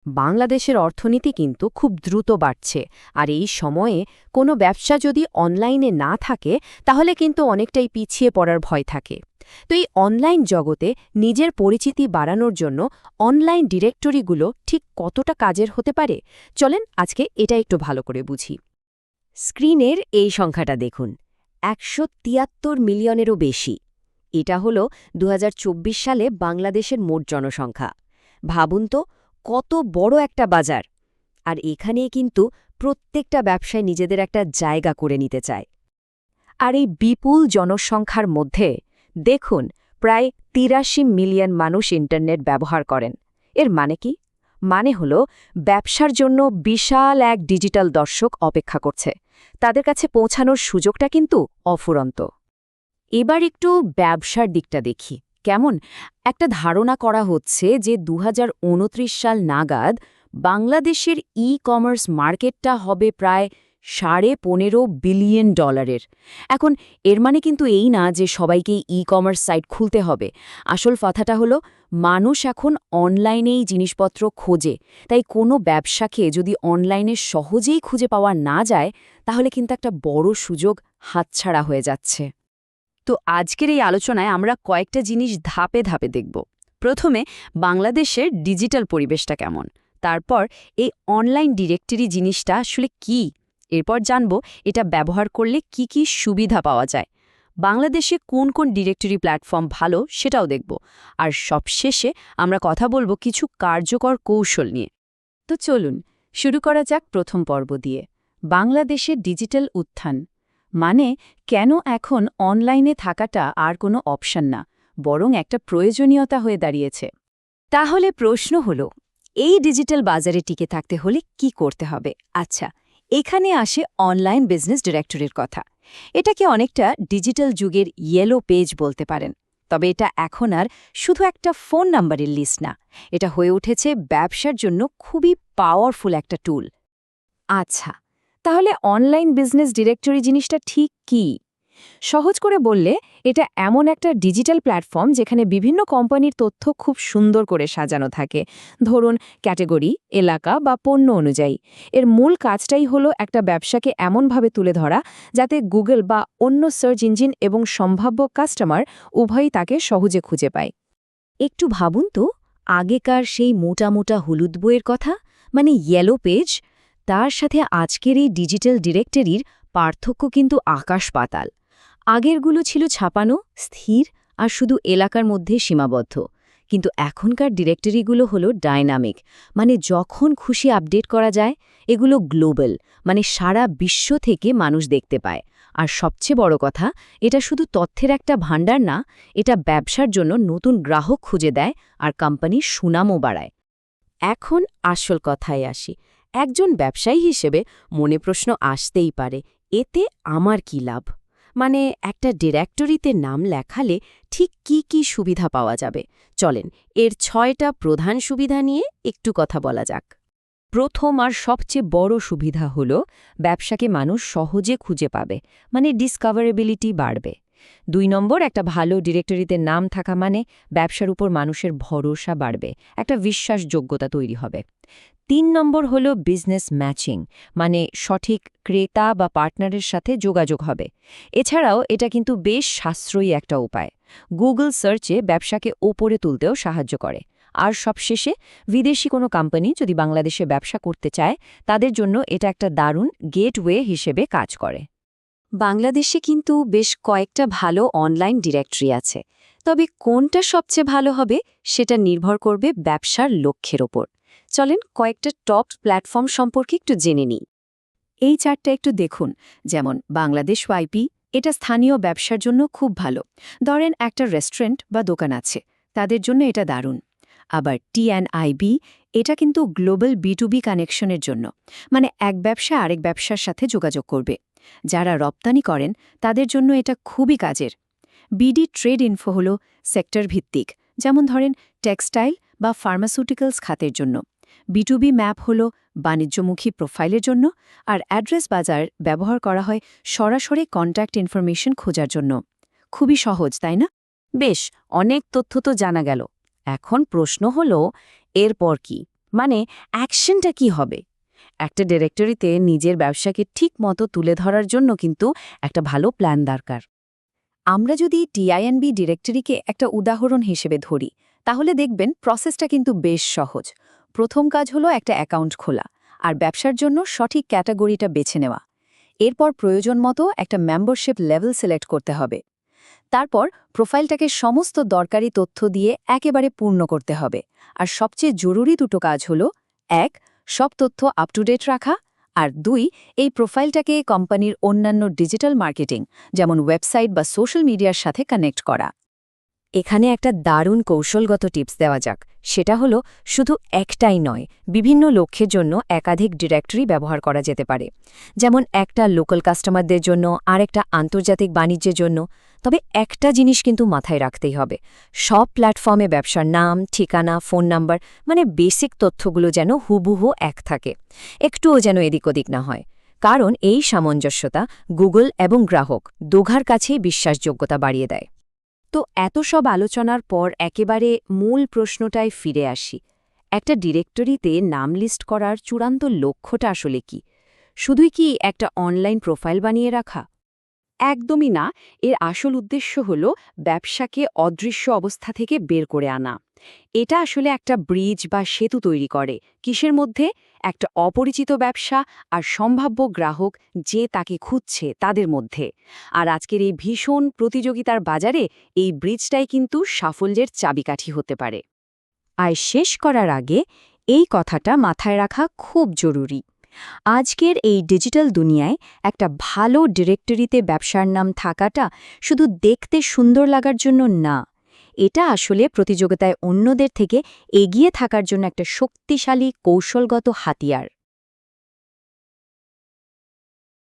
বাংলাদেশের অর্থনীতি কিন্তু খুব দ্রুত বাড়ছে, আর এই সময়ে কোনো ব্যবসা যদি অনলাইনে না থাকে তাহলে কিন্তু অনেকটাই পিছিয়ে পড়ার ভয় থাকে। তো এই অনলাইন জগতে নিজের পরিচিতি বাড়ানোর জন্য অনলাইন ডিরেক্টরিগুলো ঠিক কতটা কাজের হতে পারে, চলেন আজকে এটা একটু ভালো করে বুঝি। স্ক্রিনের এই সংখ্যাটা দেখুন, ১৭৩ মিলিয়নেরও বেশি। এটা হলো ২০২৪ সালে বাংলাদেশের মোট জনসংখ্যা। ভাবুন তো, কত বড় একটা বাজার। আর এখানে কিন্তু প্রত্যেকটা ব্যবসায় নিজেদের একটা জায়গা করে নিতে চায়। আর এই বিপুল জনসংখ্যার মধ্যে দেখুন, প্রায় ৮৩ মিলিয়ন মানুষ ইন্টারনেট ব্যবহার করেন। এর মানে কি? মানে হলো ব্যবসার জন্য বিশাল এক ডিজিটাল দর্শক অপেক্ষা করছে। তাদের কাছে পৌঁছানোর সুযোগটা কিন্তু অফুরন্ত। এবার একটু ব্যবসার দিকটা দেখি কেমন। একটা ধারণা করা হচ্ছে যে ২০২৯ সাল নাগাদ বাংলাদেশের ই-কমার্স মার্কেটটা হবে প্রায় $১৫.৫ বিলিয়ন। এখন এর মানে কিন্তু এই না যে সবাইকে ই-কমার্স সাইট খুলতে হবে। আসল কথাটা হলো, মানুষ এখন অনলাইনেই জিনিসপত্র খোঁজে। তাই কোনো ব্যবসাকে যদি অনলাইনে সহজেই খুঁজে পাওয়া না যায়, তাহলে কিন্তু একটা বড় সুযোগ হাতছাড়া হয়ে যাচ্ছে। তো আজকের এই আলোচনায় আমরা কয়েকটা জিনিস ধাপে ধাপে দেখব। প্রথমে বাংলাদেশের ডিজিটাল পরিবেশটা কেমন, তারপর এই অনলাইন ডিরেক্টরি জিনিসটা আসলে কি, এরপর জানব এটা ব্যবহার করলে কি কি সুবিধা পাওয়া যায়, বাংলাদেশে কোন কোন ডিরেক্টরি প্ল্যাটফর্ম ভালো সেটাও দেখব, আর সবশেষে আমরা কথা বলবো কিছু কার্যকর কৌশল নিয়ে। তো চলুন শুরু করা যাক প্রথম পর্ব দিয়ে, বাংলাদেশের ডিজিটাল উত্থান। মানে কেন এখন অনলাইনে থাকাটা আর কোনো অপশন না, বরং একটা প্রয়োজনীয়তা হয়ে দাঁড়িয়েছে। তাহলে প্রশ্ন হলো, এই ডিজিটাল বাজারে টিকে থাকতে হলে কি করতে হবে? আচ্ছা, এখানে আসে অনলাইন বিজনেস ডিরেক্টরির কথা। এটাকে অনেকটা ডিজিটাল যুগের ইয়েলো পেজ বলতে পারেন। তবে এটা এখন আর শুধু একটা ফোন নাম্বারের লিস্ট না, এটা হয়ে উঠেছে ব্যবসার জন্য খুবই পাওয়ারফুল একটা টুল। আচ্ছা, তাহলে অনলাইন বিজনেস ডিরেক্টরি জিনিসটা ঠিক কি? সহজ করে বললে, এটা এমন একটা ডিজিটাল প্ল্যাটফর্ম যেখানে বিভিন্ন কোম্পানির তথ্য খুব সুন্দর করে সাজানো থাকে, ধরুন ক্যাটেগরি, এলাকা বা পণ্য অনুযায়ী। এর মূল কাজটাই হলো একটা ব্যবসাকে এমনভাবে তুলে ধরা যাতে গুগল বা অন্য সার্চ ইঞ্জিন এবং সম্ভাব্য কাস্টমার উভয়ই তাকে সহজে খুঁজে পায়। একটু ভাবুন তো, আগেকার সেই মোটা মোটা হলুদ বইয়ের কথা, মানে ইয়েলো পেজ, তার সাথে আজকের এই ডিজিটাল ডিরেক্টরির পার্থক্য কিন্তু আকাশ পাতাল। আগেরগুলো ছিল ছাপানো, স্থির আর শুধু এলাকার মধ্যে সীমাবদ্ধ। কিন্তু এখনকার ডিরেক্টরিগুলো হলো ডায়নামিক, মানে যখন খুশি আপডেট করা যায়। এগুলো গ্লোবাল, মানে সারা বিশ্ব থেকে মানুষ দেখতে পায়। আর সবচেয়ে বড় কথা, এটা শুধু তথ্যের একটা ভাণ্ডার না, এটা ব্যবসার জন্য নতুন গ্রাহক খুঁজে দেয় আর কোম্পানির সুনামও বাড়ায়। এখন আসল কথায় আসি। একজন ব্যবসায়ী হিসেবে মনে প্রশ্ন আসতেই পারে, এতে আমার কি লাভ? মানে একটা ডিরেক্টরিতে নাম লেখালে ঠিক কি কি সুবিধা পাওয়া যাবে? চলেন এর ৬টা প্রধান সুবিধা নিয়ে একটু কথা বলা যাক। প্রথম আর সবচেয়ে বড় সুবিধা হল ব্যবসাকে মানুষ সহজে খুঁজে পাবে, মানে ডিসকভারেবিলিটি বাড়বে। ২ নম্বর, একটা ভালো ডিরেক্টরিতে নাম থাকা মানে ব্যবসার উপর মানুষের ভরসা বাড়বে, একটা বিশ্বাসযোগ্যতা তৈরি হবে। ৩ নম্বর হল বিজনেস ম্যাচিং, মানে সঠিক ক্রেতা বা পার্টনারের সাথে যোগাযোগ হবে। এছাড়াও এটা কিন্তু বেশ সাশ্রয়ী একটা উপায়, গুগল সার্চে ব্যবসাকে ওপরে তুলতেও সাহায্য করে। আর সবশেষে, বিদেশি কোনো কোম্পানি যদি বাংলাদেশে ব্যবসা করতে চায়, তাদের জন্য এটা একটা দারুণ গেটওয়ে হিসেবে কাজ করে। বাংলাদেশে কিন্তু বেশ কয়েকটা ভালো অনলাইন ডিরেক্টরি আছে, তবে কোনটা সবচেয়ে ভালো হবে সেটা নির্ভর করবে ব্যবসার লক্ষ্যের ওপর। চলেন কয়েকটা টপ প্ল্যাটফর্ম সম্পর্কে একটু জেনে নিই। এই চারটা একটু দেখুন। যেমন বাংলাদেশ ওয়াইপি, এটা স্থানীয় ব্যবসার জন্য খুব ভালো। ধরেন একটা রেস্টুরেন্ট বা দোকান আছে, তাদের জন্য এটা দারুণ। আবার টি&আইবি, এটা কিন্তু গ্লোবাল B2B কানেকশনের জন্য, মানে এক ব্যবসা আরেক ব্যবসার সাথে যোগাযোগ করবে। যারা রপ্তানি করেন তাদের জন্য এটা খুবই কাজের। বিডি ট্রেড ইনফো হল সেক্টর ভিত্তিক, যেমন ধরেন টেক্সটাইল বা ফার্মাসিউটিক্যালস খাতের জন্য। B2B ম্যাপ হল বাণিজ্যমুখী প্রোফাইলের জন্য। আর অ্যাড্রেস বাজার ব্যবহার করা হয় সরাসরি কন্ট্যাক্ট ইনফরমেশন খোঁজার জন্য। খুবই সহজ, তাই না? বেশ, অনেক তথ্য তো জানা গেল। এখন প্রশ্ন হল, এরপর কি? মানে অ্যাকশনটা কি হবে? একটা ডিরেক্টরিতে নিজের ব্যবসাকে ঠিক মতো তুলে ধরার জন্য কিন্তু একটা ভালো প্ল্যান দরকার। আমরা যদি টিআইএনবি ডিরেক্টরিকে একটা উদাহরণ হিসেবে ধরি, তাহলে দেখবেন প্রসেসটা কিন্তু বেশ সহজ। প্রথম কাজ হলো একটা অ্যাকাউন্ট খোলা আর ব্যবসার জন্য সঠিক ক্যাটাগরিটা বেছে নেওয়া। এরপর প্রয়োজন মতো একটা মেম্বারশিপ লেভেল সিলেক্ট করতে হবে। তারপর প্রোফাইলটাকে সমস্ত দরকারি তথ্য দিয়ে একেবারে পূর্ণ করতে হবে। আর সবচেয়ে জরুরি দুটো কাজ হলো, ১. সব তথ্য আপ টু ডেট রাখা, আর ২. এই প্রোফাইলটাকে কোম্পানির অন্যান্য ডিজিটাল মার্কেটিং যেমন ওয়েবসাইট বা সোশ্যাল মিডিয়ার সাথে কানেক্ট করা। এখানে একটা দারুণ কৌশলগত টিপস দেওয়া যাক। সেটা হলো, শুধু একটাই নয়, বিভিন্ন লক্ষ্যের জন্য একাধিক ডিরেক্টরি ব্যবহার করা যেতে পারে। যেমন একটা লোকাল কাস্টমারদের জন্য আর একটা আন্তর্জাতিক বাণিজ্যের জন্য। তবে একটা জিনিস কিন্তু মাথায় রাখতেই হবে, সব প্ল্যাটফর্মে ব্যবসার নাম, ঠিকানা, ফোন নাম্বার মানে বেসিক তথ্যগুলো যেন হুবহু এক থাকে, একটুও যেন এদিক ওদিক না হয়। কারণ এই সামঞ্জস্যতা গুগল এবং গ্রাহক দুঘার কাছেই বিশ্বাসযোগ্যতা বাড়িয়ে দেয়। তো এত সব আলোচনার পর একেবারে মূল প্রশ্নটায় ফিরে আসি। একটা ডিরেক্টরিতে নাম লিস্ট করার চূড়ান্ত লক্ষ্যটা আসলে কি? শুধুই কি একটা অনলাইন প্রোফাইল বানিয়ে রাখা? একদমই না। এর আসল উদ্দেশ্য হল ব্যবসাকে অদৃশ্য অবস্থা থেকে বের করে আনা। এটা আসলে একটা ব্রিজ বা সেতু তৈরি করে। কিসের মধ্যে? একটা অপরিচিত ব্যবসা আর সম্ভাব্য গ্রাহক যে তাকে খুঁজছে তাদের মধ্যে। আর আজকের এই ভীষণ প্রতিযোগিতার বাজারে এই ব্রিজটাই কিন্তু সাফল্যের চাবিকাঠি হতে পারে। আর শেষ করার আগে এই কথাটা মাথায় রাখা খুব জরুরি। আজকের এই ডিজিটাল দুনিয়ায় একটা ভালো ডিরেক্টরিতে ব্যবসার নাম থাকাটা শুধু দেখতে সুন্দর লাগার জন্য না, এটা আসলে প্রতিযোগিতায় অন্যদের থেকে এগিয়ে থাকার জন্য একটা শক্তিশালী কৌশলগত হাতিয়ার।